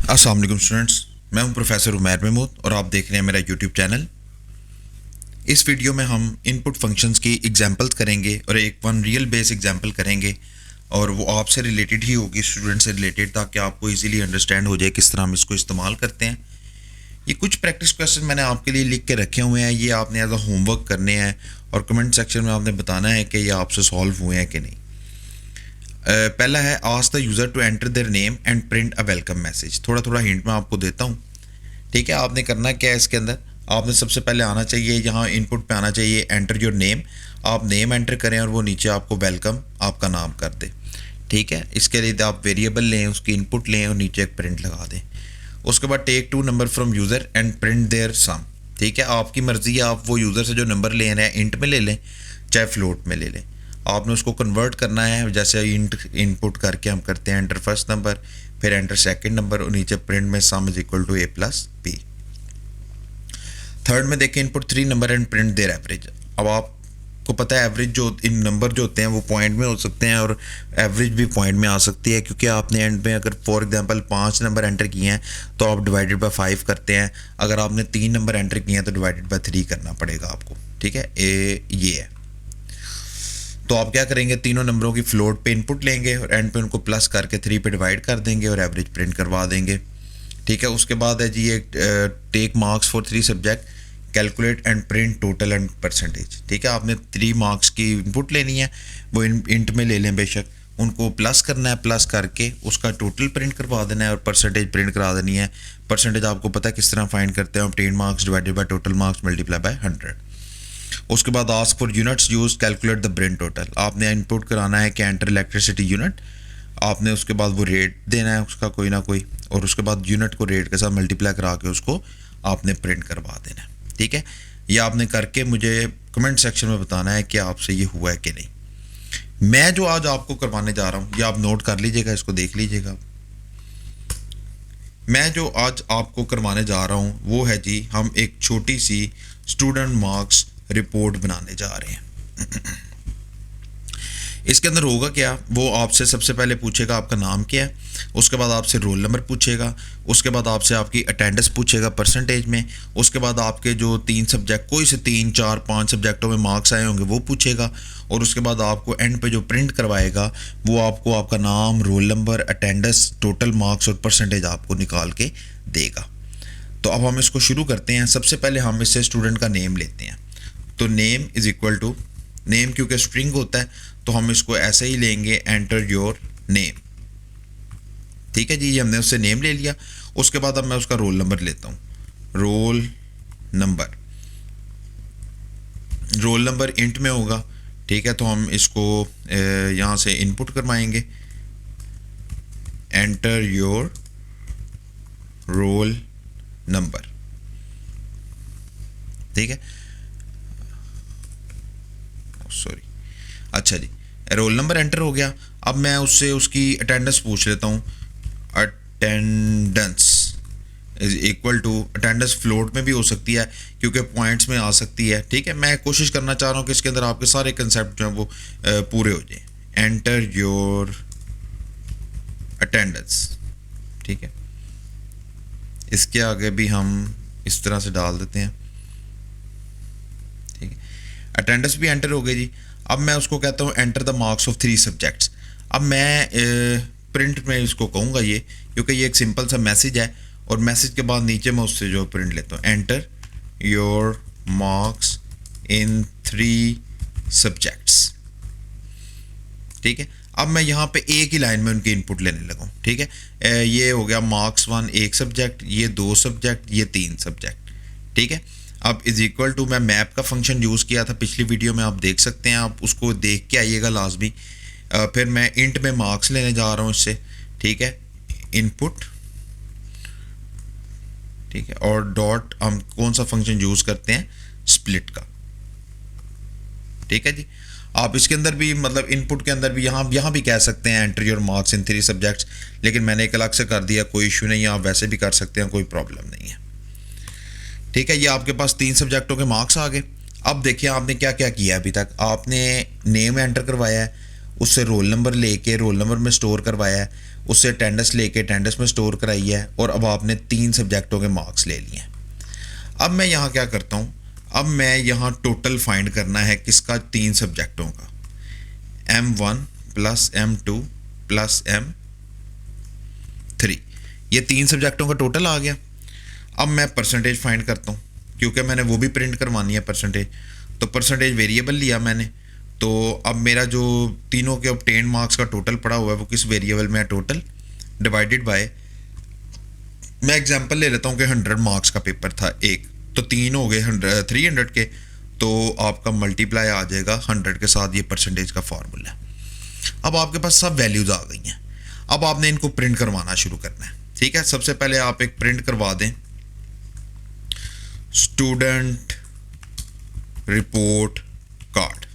अस्सलाम वालेकुम स्टूडेंट्स, मैं हूं प्रोफेसर उमैर महमूद और आप देख रहे हैं मेरा यूट्यूब चैनल। इस वीडियो में हम इनपुट फंक्शंस की एग्जांपल्स करेंगे और एक वन रियल बेस एग्जांपल करेंगे और वो आपसे रिलेटेड ही होगी, स्टूडेंट से रिलेटेड, ताकि आपको इजीली अंडरस्टैंड हो जाए किस तरह हम इसको इस्तेमाल करते हैं। ये कुछ प्रैक्टिस क्वेश्चन मैंने आपके लिए लिख के रखे हुए हैं, ये आपने एज अ होमवर्क करने हैं और कमेंट सेक्शन में आपने बताना है कि ये आपसे सॉल्व हुए हैं कि नहीं। पहला है ask the user to enter their name and print a welcome message. थोड़ा थोड़ा हिंट मैं आपको देता हूँ। ठीक है, आपने करना क्या है इसके अंदर, आपने सबसे पहले आना चाहिए, यहाँ इनपुट पे आना चाहिए एंटर योर नेम। आप नेम एंटर करें और वो नीचे आपको वेलकम आपका नाम कर दे। ठीक है, इसके लिए आप वेरिएबल लें, उसकी इनपुट लें और नीचे एक प्रिंट लगा दें। उसके बाद take 2 number from user and print their sum. ठीक है, आपकी मर्ज़ी है, आप वो यूज़र से जो नंबर ले रहे हैं इंट में ले लें चाहे फ्लोट में ले लें। आपने उसको कन्वर्ट करना है, जैसे इंट इनपुट करके हम करते हैं एंटर फर्स्ट नंबर, फिर एंटर सेकंड नंबर और नीचे प्रिंट में sum is equal to a plus b। Third में देखें input 3 number and print their average. अब आपको पता है एवरेज जो इन नंबर जो होते हैं वो पॉइंट में हो सकते हैं और एवरेज भी पॉइंट में आ सकती है, क्योंकि आपने एंड में अगर फॉर एग्जांपल 5 नंबर एंटर किए हैं तो आप डिवाइडेड बाय 5 करते हैं, अगर आपने 3 नंबर एंटर किए हैं तो डिवाइडेड बाय 3 करना पड़ेगा आपको। ठीक है, ये है। तो आप क्या करेंगे, तीनों नंबरों की फ्लोट पे इनपुट लेंगे और एंड पे उनको प्लस करके 3 पे डिवाइड कर देंगे और एवरेज प्रिंट करवा देंगे। ठीक है, उसके बाद है जी एक take marks for 3 subject, calculate and print total and percentage. ठीक है, आपने 3 मार्क्स की इनपुट लेनी है, वो इंट में ले लें बेशक, उनको प्लस करना है, प्लस करके उसका टोटल प्रिंट करवा देना है और परसेंटेज प्रिंट करा देनी है। परसेंटेज आपको पता है किस तरह फाइंड करते हैं, obtain marks divided by total marks multiply by 100। उसके बाद ask for units use calculate the brain total. आपने इनपुट कराना है कि एंटर इलेक्ट्रिसिटी यूनिट, आपने उसके बाद वो रेट देना है उसका कोई ना कोई, और उसके बाद यूनिट को रेट के साथ मल्टीप्लाई करा के उसको आपने प्रिंट करवा देना है। ठीक है, ये आपने करके मुझे कमेंट सेक्शन में बताना है कि आपसे ये हुआ है कि नहीं। मैं जो आज आपको करवाने जा रहा हूँ ये आप नोट कर लीजिएगा, इसको देख लीजिएगा। मैं जो आज आपको करवाने जा रहा हूँ वो है जी, हम एक छोटी सी स्टूडेंट मार्क्स रिपोर्ट बनाने जा रहे हैं। इसके अंदर होगा क्या, वो आपसे सबसे पहले पूछेगा आपका नाम क्या है, उसके बाद आपसे रोल नंबर पूछेगा, उसके बाद आपसे आपकी अटेंडेंस पूछेगा परसेंटेज में, उसके बाद आपके जो 3 सब्जेक्ट, कोई से 3 4 5 सब्जेक्टों में मार्क्स आए होंगे वो पूछेगा, और उसके बाद आपको एंड पे जो प्रिंट करवाएगा वो आपको आपका नाम, roll number, attendance, total marks और परसेंटेज आपको निकाल के देगा। तो अब हम इसको शुरू करते हैं। सबसे पहले हम इससे स्टूडेंट का नेम लेते हैं, तो name is equal to, name क्योंकि स्ट्रिंग होता है तो हम इसको ऐसे ही लेंगे, एंटर योर नेम। ठीक है जी, ये हमने उससे नेम ले लिया। उसके बाद अब मैं उसका रोल नंबर लेता हूँ, role number, roll number int में होगा। ठीक है, तो हम इसको यहाँ से इनपुट करवाएंगे, एंटर योर रोल नंबर। ठीक है, सॉरी, अच्छा जी, रोल नंबर एंटर हो गया। अब मैं उससे उसकी अटेंडेंस पूछ लेता हूँ, attendance is equal to, attendance float में भी हो सकती है क्योंकि पॉइंट्स में आ सकती है। ठीक है, मैं कोशिश करना चाह रहा हूँ कि इसके अंदर आपके सारे कंसेप्ट जो हैं वो पूरे हो जाए। Enter your attendance. ठीक है, इसके आगे भी हम इस तरह से डाल देते हैं। ठीक है, अटेंडेंस भी एंटर हो गई जी। अब मैं उसको कहता हूँ enter the marks of 3 subjects. अब मैं प्रिंट में इसको कहूँगा ये, क्योंकि ये एक सिंपल सा मैसेज है, और मैसेज के बाद नीचे मैं उससे जो प्रिंट लेता हूँ, enter your marks in 3 subjects. ठीक है, अब मैं यहाँ पे एक ही लाइन में उनकी इनपुट लेने लगा हूँ। ठीक है, ये हो गया मार्क्स 1 एक सब्जेक्ट, ये 2 सब्जेक्ट, ये 3 सब्जेक्ट। ठीक है, अब इज इक्वल टू, मैं मैप का फंक्शन यूज़ किया था पिछली वीडियो में, आप देख सकते हैं, आप उसको देख के आइएगा लाजमी। फिर मैं इंट में मार्क्स लेने जा रहा हूँ इससे। ठीक है, इनपुट, ठीक है, और डॉट, हम कौन सा फंक्शन यूज़ करते हैं, स्प्लिट का। ठीक है जी, आप इसके अंदर भी मतलब इनपुट के अंदर भी यहाँ भी कह सकते हैं enter your marks in 3 subjects, लेकिन मैंने एक अलग से कर दिया, कोई इशू नहीं है, आप वैसे भी कर सकते हैं, कोई प्रॉब्लम नहीं है। ठीक है, ये आपके पास 3 सब्जेक्टों के मार्क्स आ गए। अब देखिए आपने क्या क्या किया अभी तक, आपने नेम एंटर करवाया है, उससे रोल नंबर लेके रोल नंबर में स्टोर करवाया है, उससे अटेंडेंस लेके अटेंडेंस में स्टोर कराई है और अब आपने 3 सब्जेक्टों के मार्क्स ले लिए हैं। अब मैं यहाँ क्या करता हूँ, अब मैं यहाँ टोटल फाइंड करना है किसका, 3 सब्जेक्टों का, M1 plus M2 plus M3, ये 3 सब्जेक्टों का टोटल आ गया। अब मैं परसेंटेज फाइंड करता हूँ क्योंकि मैंने वो भी प्रिंट करवानी है परसेंटेज, तो परसेंटेज वेरिएबल लिया मैंने। तो अब मेरा जो तीनों के ऑब्टेन मार्क्स का टोटल पड़ा हुआ है वो किस वेरिएबल में है, टोटल डिवाइडेड बाय, मैं एग्जांपल ले लेता हूँ कि 100 मार्क्स का पेपर था एक, तो 3 हो गए 300 के, तो आपका मल्टीप्लाई आ जाएगा 100 के साथ, ये परसेंटेज का फार्मूला है। अब आपके पास सब वैल्यूज़ आ गई हैं, अब आपने इनको प्रिंट करवाना शुरू करना है। ठीक है, सबसे पहले आप एक प्रिंट करवा दें स्टूडेंट रिपोर्ट कार्ड।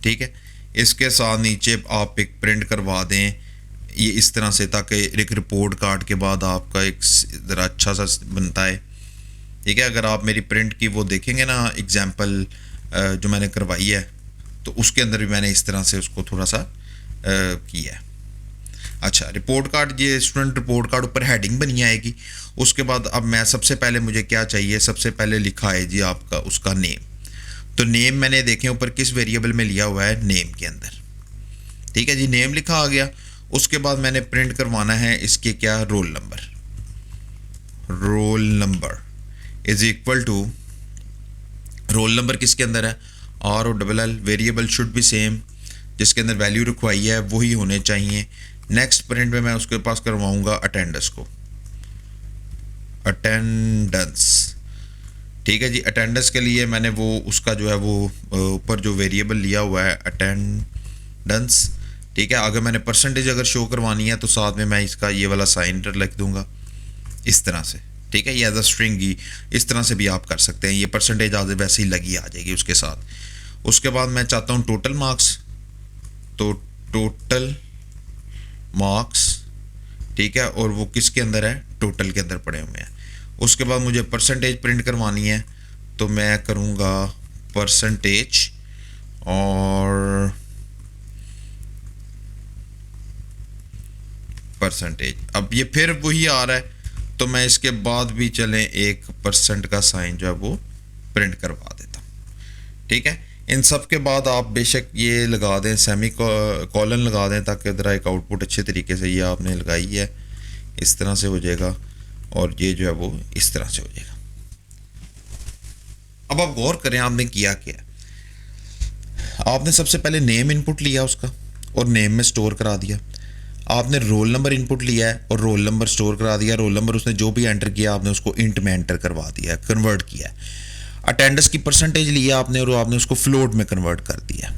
ठीक है, इसके साथ नीचे आप एक प्रिंट करवा दें ये इस तरह से, ताकि एक रिपोर्ट कार्ड के बाद आपका एक ज़रा अच्छा सा बनता है। ठीक है, अगर आप मेरी प्रिंट की वो देखेंगे ना एग्जाम्पल जो मैंने करवाई है, तो उसके अंदर भी मैंने इस तरह से उसको थोड़ा सा किया है। अच्छा, रिपोर्ट कार्ड, ये स्टूडेंट रिपोर्ट कार्ड ऊपर हेडिंग बनी आएगी। उसके बाद अब मैं सबसे पहले मुझे क्या चाहिए, सबसे पहले लिखा है जी आपका उसका नेम। तो नेम मैंने देखें ऊपर किस वेरिएबल में लिया हुआ है, नेम के अंदर। ठीक है जी, नेम लिखा आ गया। उसके बाद मैंने प्रिंट करवाना है इसके क्या, roll number. Roll number is equal to, roll number किसके अंदर है, ROLL, variable should be same, जिसके अंदर वैल्यू रखवाई है वही होने चाहिए। नेक्स्ट प्रिंट में मैं उसके पास करवाऊंगा अटेंडेंस को, अटेंडेंस। ठीक है जी, अटेंडेंस के लिए मैंने वो उसका जो है वो ऊपर जो वेरिएबल लिया हुआ है अटेंडेंस। ठीक है, अगर मैंने परसेंटेज अगर शो करवानी है तो साथ में मैं इसका ये वाला साइन लिख दूंगा इस तरह से। ठीक है, ये एज अ स्ट्रिंग ही इस तरह से भी आप कर सकते हैं, ये परसेंटेज आज वैसे ही लगी आ जाएगी उसके साथ। उसके बाद मैं चाहता हूँ टोटल मार्क्स, तो टोटल मार्क्स, ठीक है, और वो किसके अंदर है, टोटल के अंदर पड़े हुए हैं। उसके बाद मुझे परसेंटेज प्रिंट करवानी है, तो मैं करूँगा परसेंटेज और परसेंटेज। अब ये फिर वही आ रहा है, तो मैं इसके बाद भी चलें 1% का साइन जो है वो प्रिंट करवा देता हूँ। ठीक है, इन सब के बाद आप बेशक ये लगा दें, सेमी कॉलन लगा दें, ताकि ज़रा एक आउटपुट अच्छे तरीके से, ये आपने लगाई है इस तरह से हो जाएगा और ये जो है वो इस तरह से हो जाएगा। अब आप गौर करें आपने किया क्या, आपने सबसे पहले नेम इनपुट लिया उसका और नेम में स्टोर करा दिया। आपने रोल नंबर इनपुट लिया है और रोल नंबर स्टोर करा दिया। रोल नंबर उसने जो भी एंटर किया आपने उसको इंट में एंटर करवा दिया, कन्वर्ट किया। अटेंडेंस की परसेंटेज लिया आपने और आपने उसको फ्लोट में कन्वर्ट कर दिया।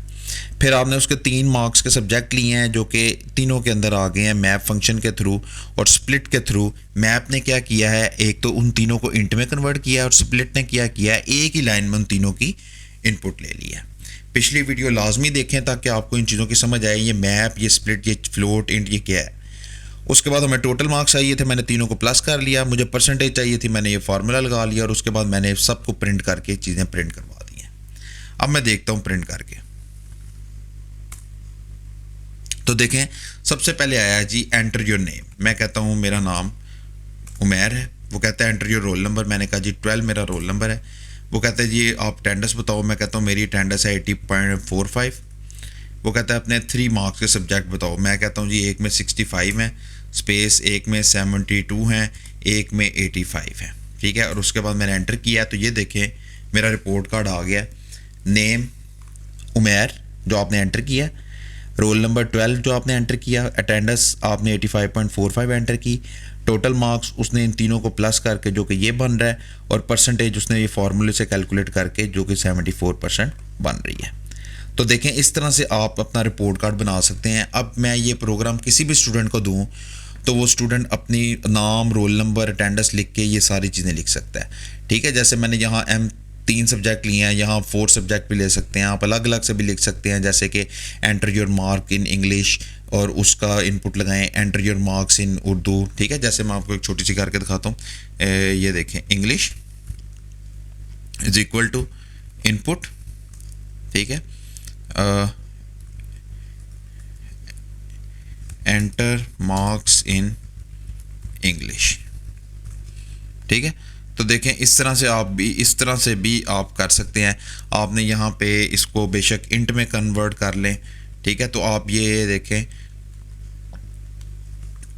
फिर आपने उसके 3 मार्क्स के सब्जेक्ट लिए हैं जो कि तीनों के अंदर आ गए हैं मैप फंक्शन के थ्रू और स्प्लिट के थ्रू। मैप ने क्या किया है, एक तो उन तीनों को इंट में कन्वर्ट किया है और स्प्लिट ने क्या किया है, एक ही लाइन में उन तीनों की इनपुट ले ली है। पिछली वीडियो लाजमी देखें ताकि आपको इन चीज़ों की समझ आए, ये मैप, ये स्प्लिट, ये फ्लोट, इंट, ये क्या है। उसके बाद हमें टोटल मार्क्स चाहिए थे, मैंने तीनों को प्लस कर लिया। मुझे परसेंटेज चाहिए थी, मैंने ये फार्मूला लगा लिया और उसके बाद मैंने सबको प्रिंट करके चीज़ें प्रिंट करवा दी हैं। अब मैं देखता हूँ प्रिंट करके, तो देखें सबसे पहले आया जी एंटर योर नेम। मैं कहता हूँ मेरा नाम उमैर है, वो कहता है एंटर योर रोल नंबर। मैंने कहा जी 12 मेरा रोल नंबर है। वो कहता है जी आप अटेंडेंस बताओ। मैं कहता हूँ मेरी अटेंडेंस है 80.45। वो कहता है अपने 3 मार्क्स के सब्जेक्ट बताओ। मैं कहता हूँ जी एक में 65 है स्पेस, एक में 72 हैं, एक में 85 है। ठीक है, और उसके बाद मैंने एंटर किया तो ये देखें मेरा रिपोर्ट कार्ड आ गया। नेम उमैर जो आपने एंटर किया, रोल नंबर 12 जो आपने एंटर किया, अटेंडेंस आपने 85.45 एंटर की, टोटल मार्क्स उसने इन तीनों को प्लस करके जो कि ये बन रहा है, और परसेंटेज उसने ये फार्मूले से कैलकुलेट करके जो कि 74% बन रही है। तो देखें इस तरह से आप अपना रिपोर्ट कार्ड बना सकते हैं। अब मैं ये प्रोग्राम किसी भी स्टूडेंट को दूं तो वो स्टूडेंट अपनी नाम, रोल नंबर, अटेंडेंस लिख के ये सारी चीज़ें लिख सकता है। ठीक है, जैसे मैंने यहाँ 3 सब्जेक्ट लिए हैं, यहाँ 4 सब्जेक्ट भी ले सकते हैं आप, अलग अलग से भी लिख सकते हैं, जैसे कि enter your mark in English और उसका इनपुट लगाएं, enter your marks in Urdu. ठीक है, जैसे मैं आपको एक छोटी सी करके दिखाता हूँ, ये देखें English is equal to input. ठीक है, एंटर मार्क्स इन इंग्लिश। ठीक है, तो देखें इस तरह से भी आप कर सकते हैं। आपने यहाँ पे इसको बेशक इंट में कन्वर्ट कर लें, ठीक है, तो आप ये देखें,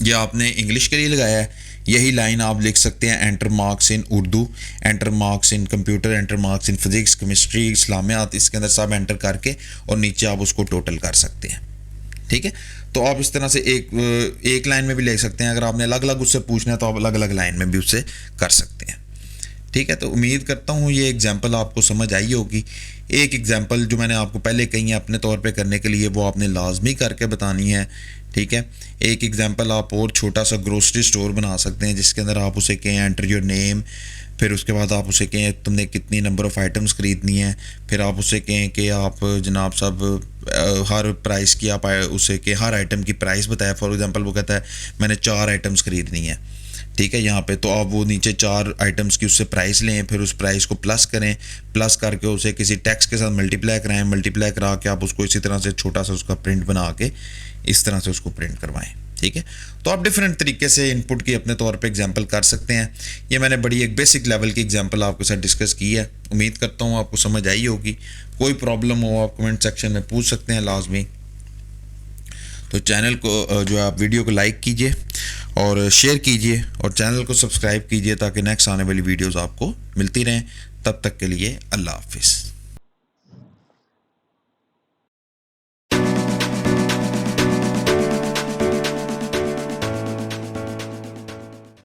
ये आपने इंग्लिश के लिए लगाया है। यही लाइन आप लिख सकते हैं enter marks in Urdu, enter marks in computer, enter marks in physics, chemistry, Islamiyat, इसके अंदर सब एंटर करके और नीचे आप उसको टोटल कर सकते हैं। ठीक है, तो आप इस तरह से एक लाइन में भी ले सकते हैं। अगर आपने अलग अलग उससे पूछना है तो आप अलग अलग लाइन में भी उससे कर सकते हैं। ठीक है, तो उम्मीद करता हूँ ये एग्जाम्पल आपको समझ आई होगी। एक एग्जाम्पल जो मैंने आपको पहले कही है अपने तौर पे करने के लिए, वो आपने लाजमी करके बतानी है। ठीक है, एक एग्जाम्पल आप और छोटा सा ग्रोसरी स्टोर बना सकते हैं जिसके अंदर आप उसे कहें एंटर योर नेम, फिर उसके बाद आप उसे कहें तुमने कितनी नंबर ऑफ़ आइटम्स ख़रीदनी है, फिर आप उसे कहें कि आप जनाब साहब हर प्राइस की आप उसे कि हर आइटम की प्राइस बताया। फॉर एग्जांपल वो कहता है मैंने 4 आइटम्स ख़रीदनी है, ठीक है, यहाँ पे तो आप वो नीचे 4 आइटम्स की उससे प्राइस लें, फिर उस प्राइस को प्लस करें, प्लस करके उसे किसी टैक्स के साथ मल्टीप्लाई कराएं, मल्टीप्लाई करा के आप उसको इसी तरह से छोटा सा उसका प्रिंट बना के इस तरह से उसको प्रिंट करवाएं। ठीक है, तो आप डिफरेंट तरीके से इनपुट की अपने तौर पे एग्जांपल कर सकते हैं। ये मैंने बड़ी एक बेसिक लेवल की एग्जांपल आपके साथ डिस्कस की है। उम्मीद करता हूँ आपको समझ आई होगी। कोई प्रॉब्लम हो आप कमेंट सेक्शन में पूछ सकते हैं लाजमी। तो चैनल को जो आप वीडियो को लाइक कीजिए और शेयर कीजिए और चैनल को सब्सक्राइब कीजिए ताकि नेक्स्ट आने वाली वीडियोज़ आपको मिलती रहें। तब तक के लिए अल्लाह हाफिज़।